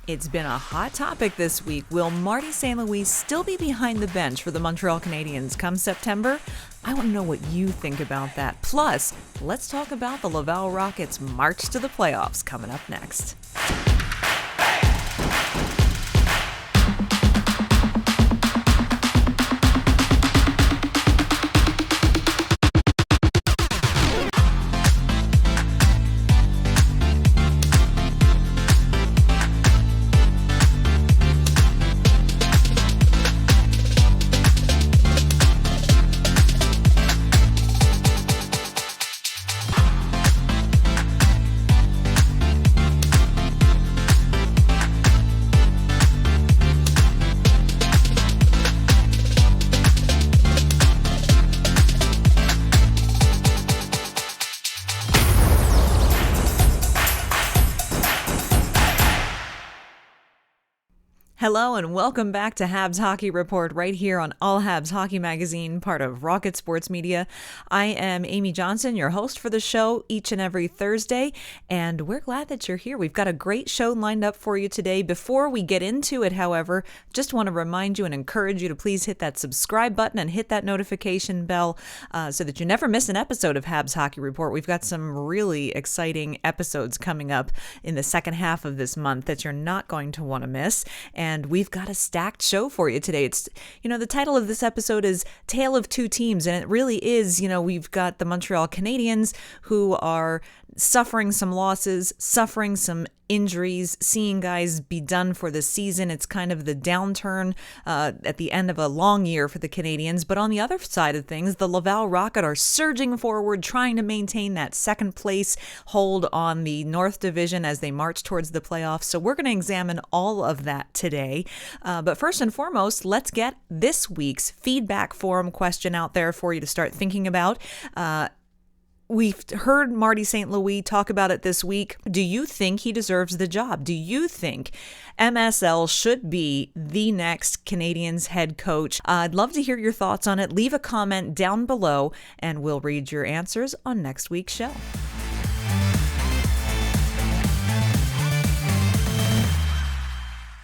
It's been a hot topic this week. Will Marty St. Louis still be behind the bench for the Montreal Canadiens come September? I want to know what you think about that. Plus, let's talk about the Laval Rocket's march to the playoffs coming up next. Hello and welcome back to Habs Hockey Report right here on All Habs Hockey Magazine, part of Rocket Sports Media. I am Amy Johnson, your host for the show each and every Thursday, and we're glad that you're here. We've got a great show lined up for you today. Before we get into it, however, just want to remind you and encourage you to please hit that subscribe button and hit that notification bell so that you never miss an episode of Habs Hockey Report. We've got some really exciting episodes coming up in the second half of this month that you're not going to want to miss. And we've got a stacked show for you today. It's, the title of this episode is Tale of Two Teams, and it really is, we've got the Montreal Canadiens who are suffering some losses, suffering some injuries, seeing guys be done for the season. It's kind of the downturn at the end of a long year for the Canadiens. But on the other side of things, the Laval Rocket are surging forward, trying to maintain that second place hold on the North Division as they march towards the playoffs. So we're going to examine all of that today. But first and foremost, let's get this week's feedback forum question out there for you to start thinking about. We've heard Marty St. Louis talk about it this week. Do you think he deserves the job? Do you think MSL should be the next Canadiens head coach? I'd love to hear your thoughts on it. Leave a comment down below, and we'll read your answers on next week's show.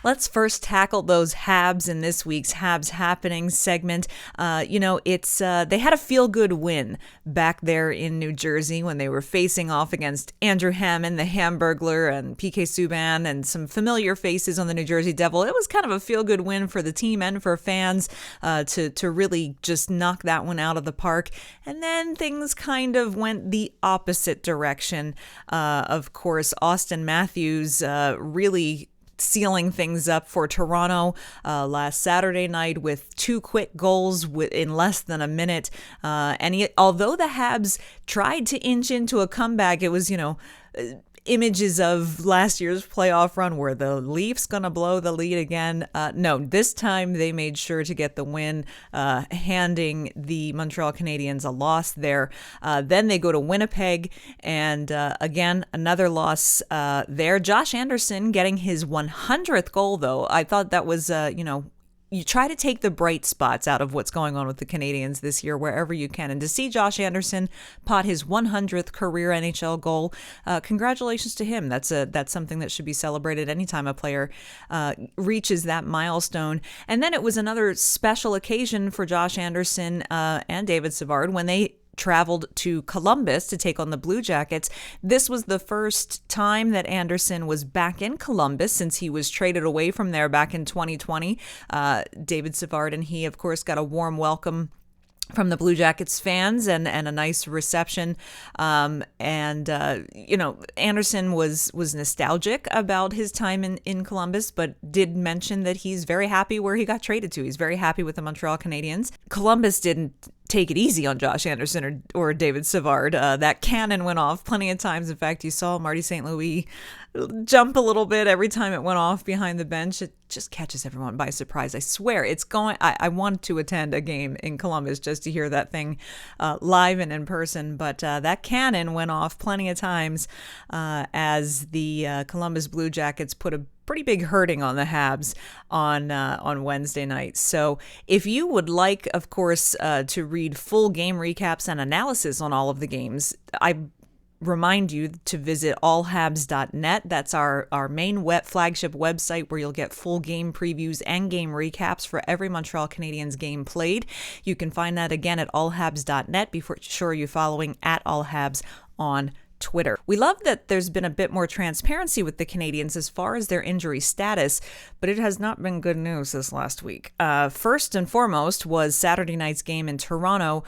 Let's first tackle those Habs in this week's Habs Happenings segment. They had a feel-good win back there in New Jersey when they were facing off against Andrew Hammond, the Hamburglar, and PK Subban, and some familiar faces on the New Jersey Devil. It was kind of a feel-good win for the team and for fans to really just knock that one out of the park. And then things kind of went the opposite direction. Of course, Austin Matthews really sealing things up for Toronto last Saturday night with two quick goals in less than a minute. Although the Habs tried to inch into a comeback, it was, images of last year's playoff run where the Leafs gonna blow the lead again. No, this time they made sure to get the win, handing the Montreal Canadiens a loss there. Then they go to Winnipeg, and again, another loss there. Josh Anderson getting his 100th goal, though. I thought that was, you try to take the bright spots out of what's going on with the Canadiens this year wherever you can. And to see Josh Anderson pot his 100th career NHL goal, congratulations to him. That's something that should be celebrated anytime a player reaches that milestone. And then it was another special occasion for Josh Anderson and David Savard when they traveled to Columbus to take on the Blue Jackets. This was the first time that Anderson was back in Columbus since he was traded away from there back in 2020. David Savard and he, of course, got a warm welcome from the Blue Jackets fans and a nice reception. Anderson was nostalgic about his time in Columbus, but did mention that he's very happy where he got traded to. He's very happy with the Montreal Canadiens. Columbus didn't take it easy on Josh Anderson or David Savard. That cannon went off plenty of times. In fact, you saw Marty St. Louis jump a little bit every time it went off behind the bench. It just catches everyone by surprise. I swear it's going. I want to attend a game in Columbus just to hear that thing live and in person. But that cannon went off plenty of times as the Columbus Blue Jackets put a pretty big hurting on the Habs on Wednesday night. So if you would like, of course, to read full game recaps and analysis on all of the games, I remind you to visit allhabs.net. That's our main flagship website where you'll get full game previews and game recaps for every Montreal Canadiens game played. You can find that again at allhabs.net. Be sure you're following at allhabs on Twitter. We love that there's been a bit more transparency with the Canadiens as far as their injury status, but it has not been good news this last week. First and foremost was Saturday night's game in Toronto.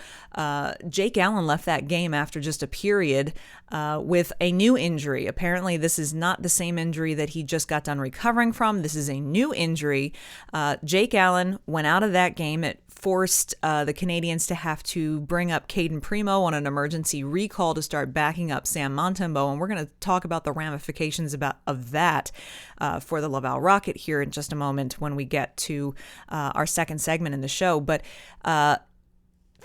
Jake Allen left that game after just a period with a new injury. Apparently, this is not the same injury that he just got done recovering from. This is a new injury. Jake Allen went out of that game. It forced the Canadiens to have to bring up Caden Primo on an emergency recall to start backing up Sam Montembeault, and we're going to talk about the ramifications of that for the Laval Rocket here in just a moment when we get to our second segment in the show. But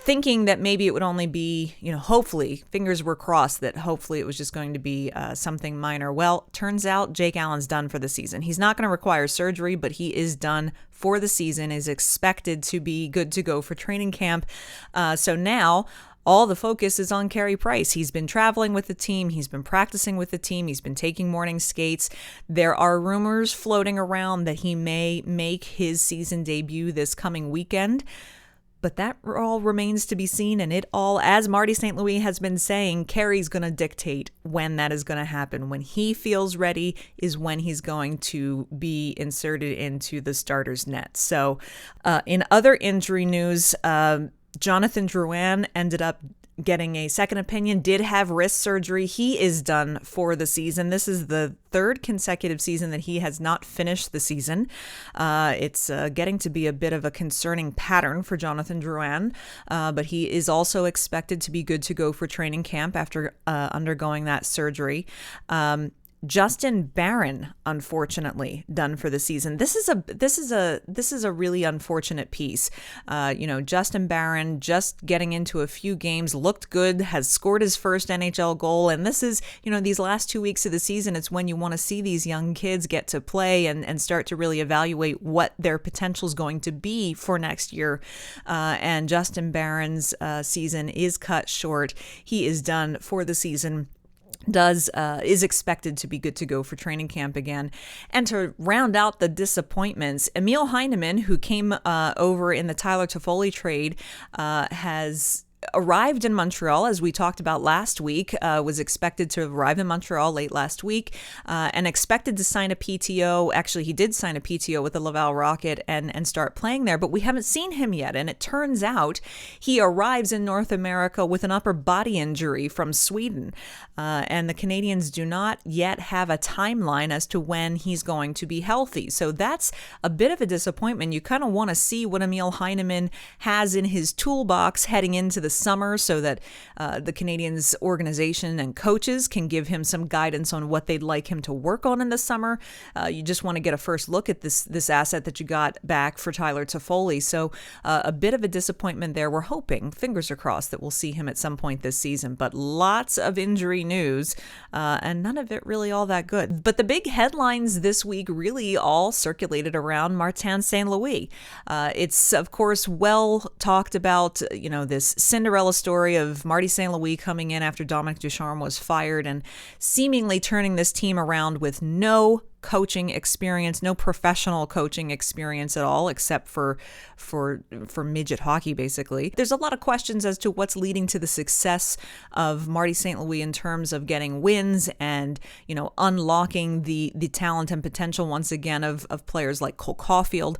thinking that maybe it would only be, hopefully, fingers were crossed that hopefully it was just going to be something minor. Well, turns out Jake Allen's done for the season. He's not going to require surgery, but he is done for the season, is expected to be good to go for training camp. So now all the focus is on Carey Price. He's been traveling with the team. He's been practicing with the team. He's been taking morning skates. There are rumors floating around that he may make his season debut this coming weekend. But that all remains to be seen, and it all, as Marty St. Louis has been saying, Carey's going to dictate when that is going to happen. When he feels ready is when he's going to be inserted into the starter's net. So in other injury news, Jonathan Drouin ended up getting a second opinion, did have wrist surgery. He is done for the season. This is the third consecutive season that he has not finished the season. It's getting to be a bit of a concerning pattern for Jonathan Drouin, but he is also expected to be good to go for training camp after undergoing that surgery. Justin Barron, unfortunately, done for the season. This is a really unfortunate piece. Justin Barron just getting into a few games, looked good, has scored his first NHL goal, and this is, these last 2 weeks of the season, it's when you want to see these young kids get to play and start to really evaluate what their potential is going to be for next year. And Justin Barron's season is cut short. He is done for the season. Is expected to be good to go for training camp again. And to round out the disappointments, Emil Heineman, who came over in the Tyler Toffoli trade, has arrived in Montreal, as we talked about last week, was expected to arrive in Montreal late last week and expected to sign a PTO. Actually, he did sign a PTO with the Laval Rocket and start playing there, but we haven't seen him yet. And it turns out he arrives in North America with an upper body injury from Sweden. And the Canadiens do not yet have a timeline as to when he's going to be healthy. So that's a bit of a disappointment. You kind of want to see what Emil Heineman has in his toolbox heading into the summer so that the Canadiens organization and coaches can give him some guidance on what they'd like him to work on in the summer. You just want to get a first look at this asset that you got back for Tyler Toffoli. So a bit of a disappointment there. We're hoping, fingers are crossed, that we'll see him at some point this season. But lots of injury news and none of it really all that good. But the big headlines this week really all circulated around Martin St. Louis. It's, of course, well talked about, this Cinderella story of Marty St. Louis coming in after Dominic Ducharme was fired and seemingly turning this team around with no coaching experience, no professional coaching experience at all, except for midget hockey, basically. There's a lot of questions as to what's leading to the success of Marty St. Louis in terms of getting wins and, unlocking the talent and potential once again of players like Cole Caulfield.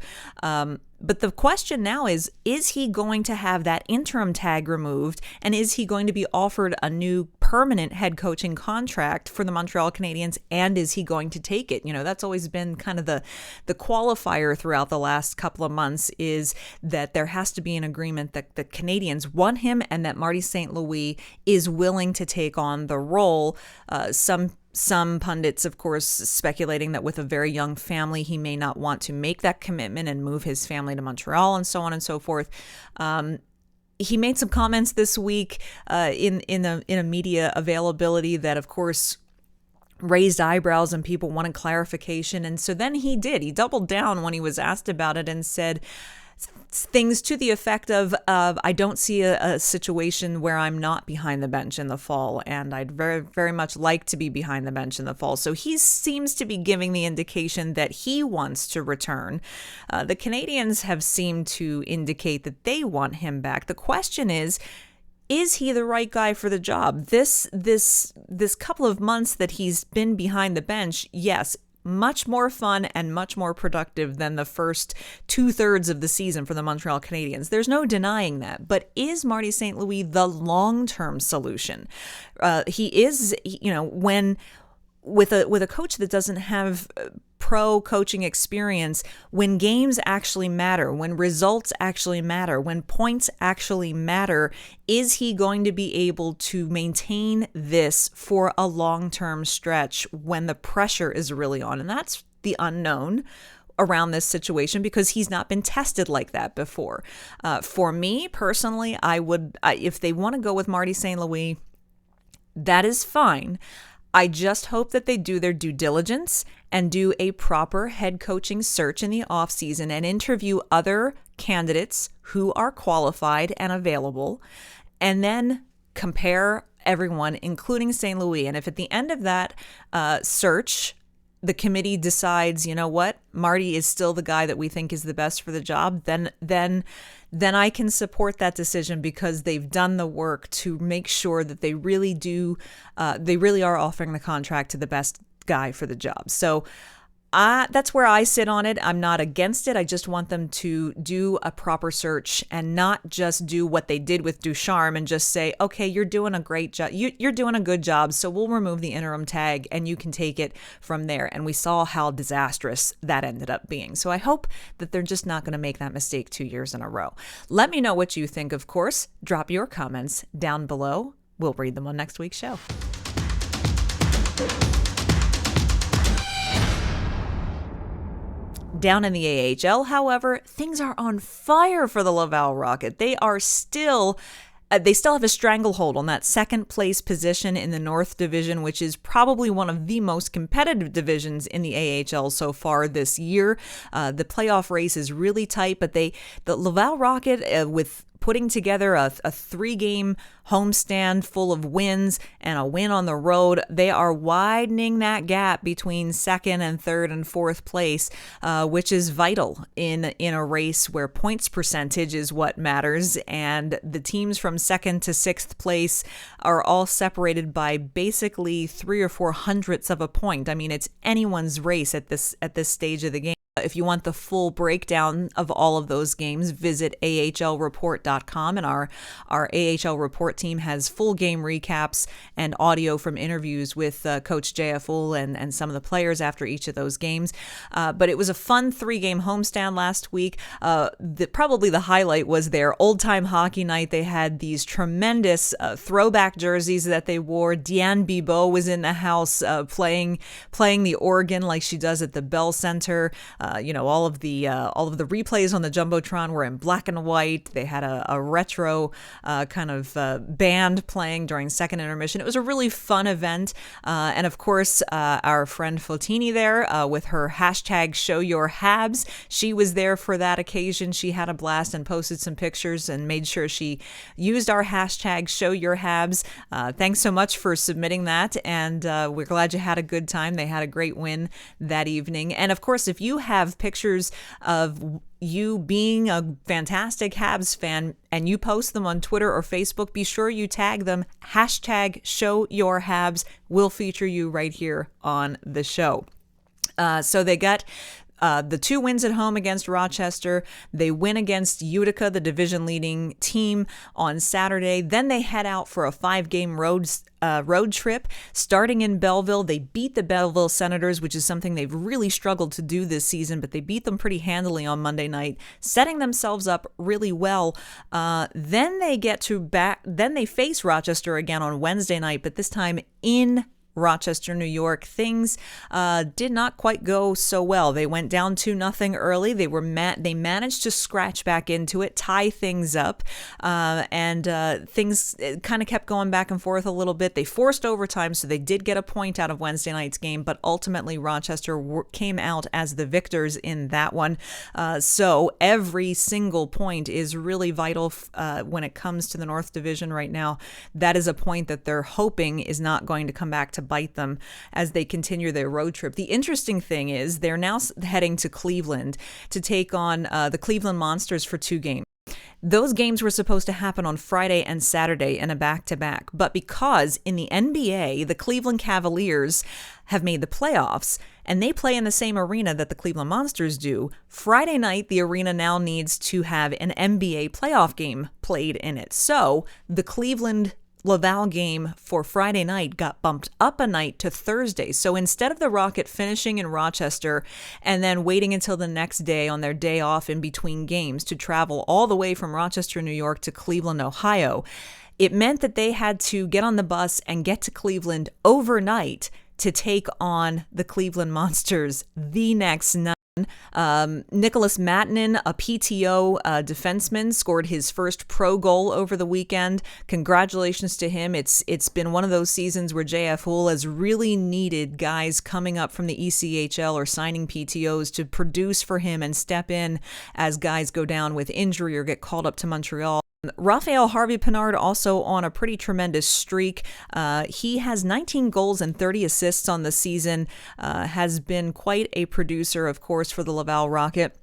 But the question now is he going to have that interim tag removed, and is he going to be offered a new permanent head coaching contract for the Montreal Canadiens, and is he going to take it? That's always been kind of the qualifier throughout the last couple of months, is that there has to be an agreement that the Canadiens want him and that Marty St. Louis is willing to take on the role. Some pundits, of course, speculating that with a very young family, he may not want to make that commitment and move his family to Montreal and so on and so forth. He made some comments this week in a media availability that, of course, raised eyebrows and people wanted clarification. And so then he did. He doubled down when he was asked about it and said things to the effect of I don't see a situation where I'm not behind the bench in the fall, and I'd very, very much like to be behind the bench in the fall. So he seems to be giving the indication that he wants to return. The Canadiens have seemed to indicate that they want him back. The question is he the right guy for the job? This couple of months that he's been behind the bench, yes, much more fun and much more productive than the first 2/3 of the season for the Montreal Canadiens. There's no denying that. But is Marty St. Louis the long-term solution? He is, when with a coach that doesn't have pro coaching experience, when games actually matter, when results actually matter, when points actually matter, is he going to be able to maintain this for a long-term stretch when the pressure is really on? And that's the unknown around this situation, because he's not been tested like that before. For me personally, if they want to go with Marty St. Louis, that is fine. I just hope that they do their due diligence and do a proper head coaching search in the offseason and interview other candidates who are qualified and available, and then compare everyone, including St. Louis. And if at the end of that search, the committee decides, you know what, Marty is still the guy that we think is the best for the job, then I can support that decision, because they've done the work to make sure that they really are offering the contract to the best guy for the job. So that's where I sit on it. I'm not against it. I just want them to do a proper search and not just do what they did with Ducharme and just say, okay, you're doing a great job. You're doing a good job, so we'll remove the interim tag and you can take it from there. And we saw how disastrous that ended up being. So I hope that they're just not going to make that mistake 2 years in a row. Let me know what you think, of course. Drop your comments down below. We'll read them on next week's show. Down in the AHL, however, things are on fire for the Laval Rocket. They still have a stranglehold on that second place position in the North Division, which is probably one of the most competitive divisions in the AHL so far this year. The playoff race is really tight, but the Laval Rocket, with putting together a 3-game homestand full of wins and a win on the road, they are widening that gap between second and third and fourth place, which is vital in a race where points percentage is what matters. And the teams from second to sixth place are all separated by basically 3 or 4 hundredths of a point. I mean, it's anyone's race at this stage of the game. If you want the full breakdown of all of those games, visit ahlreport.com, and our AHL report team has full game recaps and audio from interviews with Coach J.F. Ull and some of the players after each of those games. But it was a fun 3-game homestand last week. Probably the highlight was their old-time hockey night. They had these tremendous throwback jerseys that they wore. Diane Bibeau was in the house playing the organ like she does at the Bell Center. All of the replays on the Jumbotron were in black and white. They had a retro kind of band playing during second intermission. It was a really fun event. And of course, our friend Fotini there with her hashtag Show Your Habs. She was there for that occasion. She had a blast and posted some pictures and made sure she used our hashtag Show Your Habs. Thanks so much for submitting that. And we're glad you had a good time. They had a great win that evening. And of course, if you have pictures of you being a fantastic Habs fan and you post them on Twitter or Facebook, be sure you tag them, hashtag Show Your Habs. We'll feature you right here on the show. So they got the 2 wins at home against Rochester. They win against Utica, the division-leading team, on Saturday. Then they head out for a 5-game road trip, starting in Belleville. They beat the Belleville Senators, which is something they've really struggled to do this season, but they beat them pretty handily on Monday night, setting themselves up really well. Then they face Rochester again on Wednesday night, but this time in Rochester, New York, things did not quite go so well. They went down 2-0 early. They managed to scratch back into it, tie things up, and things kind of kept going back and forth a little bit. They forced overtime, so they did get a point out of Wednesday night's game, but ultimately Rochester came out as the victors in that one. So every single point is really vital when it comes to the North Division right now. That is a point that they're hoping is not going to come back to bite them as they continue their road trip. The interesting thing is they're now heading to Cleveland to take on the Cleveland Monsters for 2 games. Those games were supposed to happen on Friday and Saturday in a back-to-back, but because in the NBA, the Cleveland Cavaliers have made the playoffs, and they play in the same arena that the Cleveland Monsters do, Friday night, the arena now needs to have an NBA playoff game played in it. So the Cleveland Laval game for Friday night got bumped up a night to Thursday. So instead of the Rocket finishing in Rochester and then waiting until the next day on their day off in between games to travel all the way from Rochester, New York to Cleveland, Ohio, it meant that they had to get on the bus and get to Cleveland overnight to take on the Cleveland Monsters the next night. Nicholas Mattinen, a PTO defenseman, scored his first pro goal over the weekend. Congratulations to him. It's been one of those seasons where JF Houle has really needed guys coming up from the ECHL or signing PTOs to produce for him and step in as guys go down with injury or get called up to Montreal. Raphael Harvey-Pinard also on a pretty tremendous streak. He has 19 goals and 30 assists on the season, has been quite a producer, of course, for the Laval Rocket.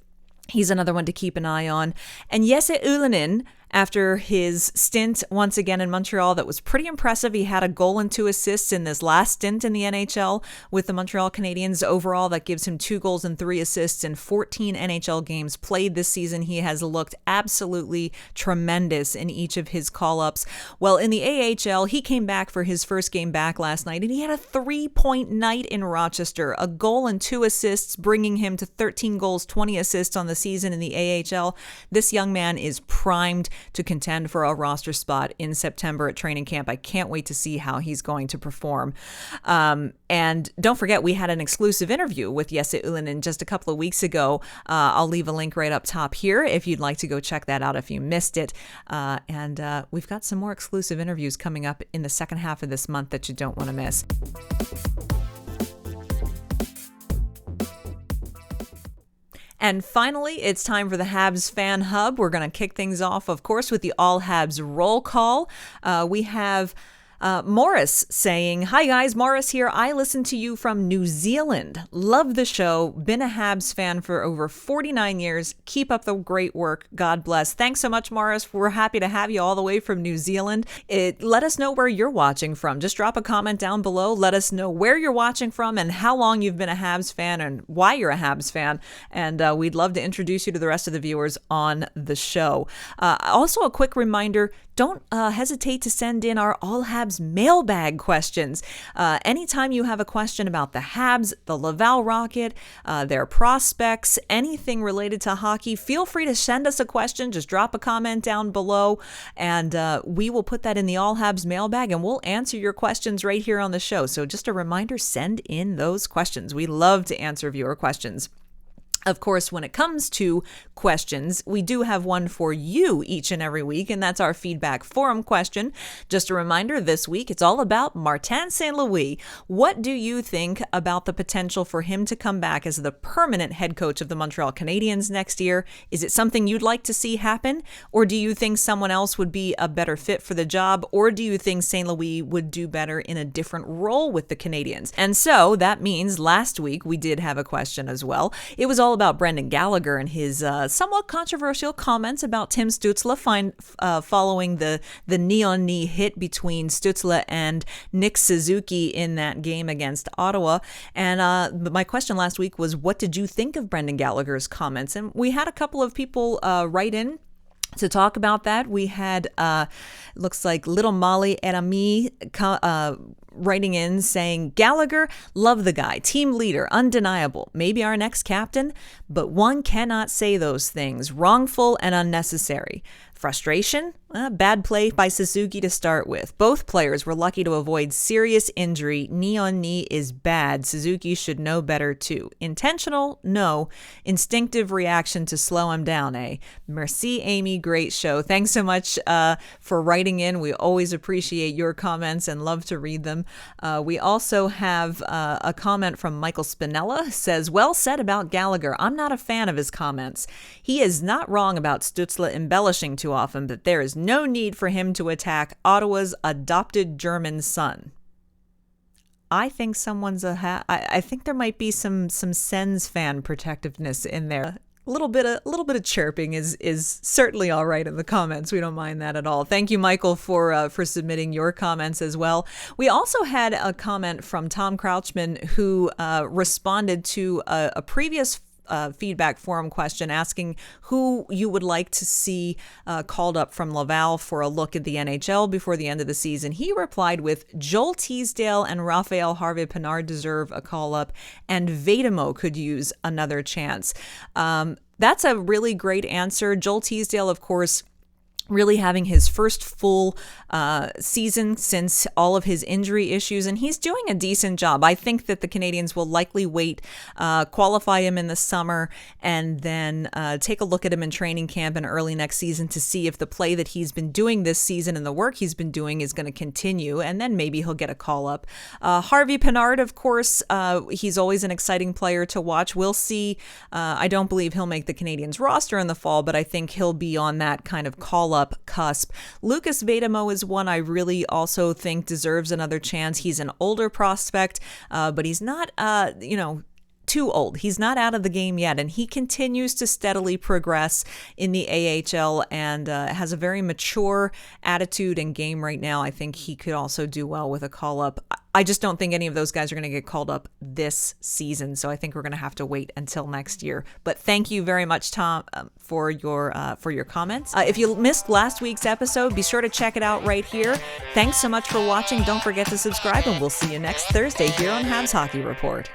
He's another one to keep an eye on. And Jesse Ylönen, after his stint once again in Montreal, that was pretty impressive. He had a goal and 2 assists in this last stint in the NHL with the Montreal Canadiens. Overall, that gives him 2 goals and 3 assists in 14 NHL games played this season. He has looked absolutely tremendous in each of his call-ups. Well, in the AHL, he came back for his first game back last night, and he had a 3-point night in Rochester, a goal and 2 assists, bringing him to 13 goals, 20 assists on the season in the AHL. This young man is primed to contend for a roster spot in September at training camp. I can't wait to see how he's going to perform. And don't forget, we had an exclusive interview with Jesse Ylönen just a couple of weeks ago. I'll leave a link right up top here if you'd like to go check that out if you missed it. And we've got some more exclusive interviews coming up in the second half of this month that you don't want to miss. And finally, it's time for the Habs Fan Hub. We're going to kick things off, of course, with the All Habs Roll Call. We have Morris saying, "Hi guys, Morris here. I listen to you from New Zealand. Love the show. Been a Habs fan for over 49 years. Keep up the great work. God bless." Thanks so much, Morris. We're happy to have you all the way from New Zealand. Let us know where you're watching from. Just drop a comment down below. Let us know where you're watching from and how long you've been a Habs fan and why you're a Habs fan. And we'd love to introduce you to the rest of the viewers on the show. Also, a quick reminder, don't hesitate to send in our All Habs mailbag questions. Anytime you have a question about the Habs, the Laval Rocket, their prospects, anything related to hockey, feel free to send us a question. Just drop a comment down below, and we will put that in the All Habs mailbag, and we'll answer your questions right here on the show. So just a reminder, send in those questions. We love to answer viewer questions. Of course, when it comes to questions, we do have one for you each and every week, and that's our feedback forum question. Just a reminder, this week it's all about Martin St. Louis. What do you think about the potential for him to come back as the permanent head coach of the Montreal Canadiens next year? Is it something you'd like to see happen? Or do you think someone else would be a better fit for the job? Or do you think St. Louis would do better in a different role with the Canadiens? And so that means last week we did have a question as well. It was all about Brendan Gallagher and his somewhat controversial comments about Tim Stützle following the knee-on-knee hit between Stützle and Nick Suzuki in that game against Ottawa. And my question last week was, what did you think of Brendan Gallagher's comments? And we had a couple of people write in to talk about that. We had, looks like Little Molly Erami writing in saying, "Gallagher, love the guy, team leader, undeniable, maybe our next captain, but one cannot say those things, wrongful and unnecessary. Frustration? Bad play by Suzuki to start with. Both players were lucky to avoid serious injury. Knee on knee is bad. Suzuki should know better too. Intentional? No. Instinctive reaction to slow him down, eh? Merci, Amy. Great show. Thanks so much for writing in. We always appreciate your comments and love to read them. We also have a comment from Michael Spinella. Says, well said about Gallagher. I'm not a fan of his comments. He is not wrong about Stützle embellishing too often, but there is no need for him to attack Ottawa's adopted German son. I think I think there might be some Sens fan protectiveness in there. A little bit of chirping is certainly all right in the comments. We don't mind that at all. Thank you, Michael, for submitting your comments as well. We also had a comment from Tom Crouchman who responded to a previous feedback forum question asking who you would like to see called up from Laval for a look at the NHL before the end of the season. He replied with, Joel Teasdale and Raphael Harvey-Pinard deserve a call up, and Vedemo could use another chance. That's a really great answer. Joel Teasdale, of course, really having his first full season since all of his injury issues, and he's doing a decent job. I think that the Canadiens will likely wait, qualify him in the summer, and then take a look at him in training camp and early next season to see if the play that he's been doing this season and the work he's been doing is going to continue, and then maybe he'll get a call up. Harvey-Pinard, of course, he's always an exciting player to watch. We'll see. I don't believe he'll make the Canadiens roster in the fall, but I think he'll be on that kind of call up cusp. Lucas Vedemo is one I really also think deserves another chance. He's an older prospect, but he's not, too old. He's not out of the game yet, and he continues to steadily progress in the AHL and has a very mature attitude and game right now. I think he could also do well with a call-up. I just don't think any of those guys are going to get called up this season, so I think we're going to have to wait until next year. But thank you very much, Tom, for your comments. If you missed last week's episode, be sure to check it out right here. Thanks so much for watching. Don't forget to subscribe, and we'll see you next Thursday here on Habs Hockey Report.